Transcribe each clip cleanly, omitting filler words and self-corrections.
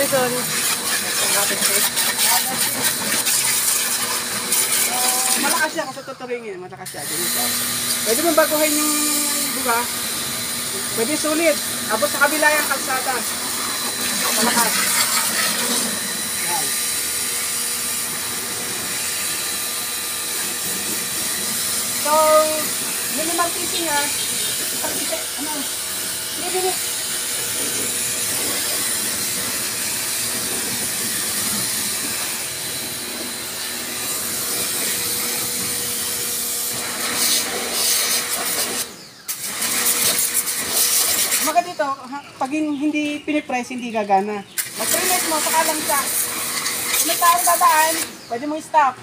sorry. Malakas siya kasi tuturingin. Malakas siya. Pwede mong baguhin yung buga. Pwede sulit. Abot sa kabila yung kalsada. Malakas. Yan. So, minimal fishing ha. Ano? Hindi. Maga dito, pag hindi pinipress, hindi gagana. Mag-press mo, saka lang siya. Kung may taong dadaan, pwede mo i-stop.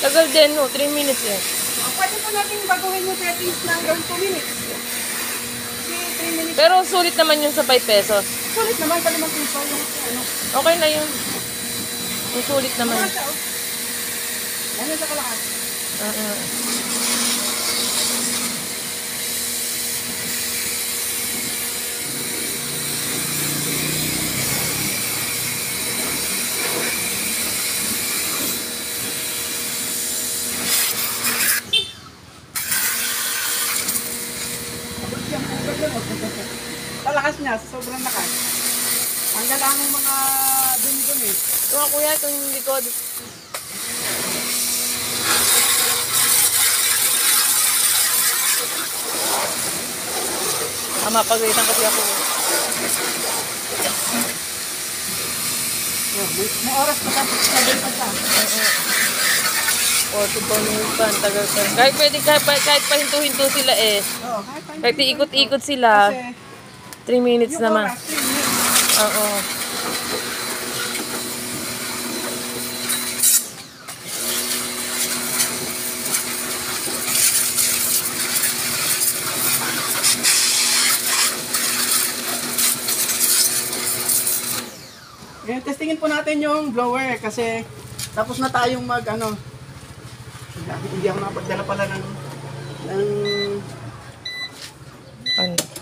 Tagal din, no? 3 minutes yan. Pwede po natin baguhin yung settings ng gawin 2 minutes. Kasi 3 minutes. Pero sulit naman yung sa 5 pesos. Sulit naman pa naman piso yung ano. Okay na yun. Yung sulit naman. Ano sa kalakas? Talakas niya, sobrang lakas. Hanggang lang ang mga dumi-dumi. Ito nga kuya, ito yung likod. Mapagalitan kasi ako. May oras pa tapos sabi pa siya. 44 minutes pa, tagal pa. Kahit pahinto-hinto sila eh. Kahit iikot-ikot sila. 3 minutes naman. Oo. Ngayon, testingin po natin yung blower kasi tapos na tayong mag-ano. Hindi ako nakapagdala pala ng Ano?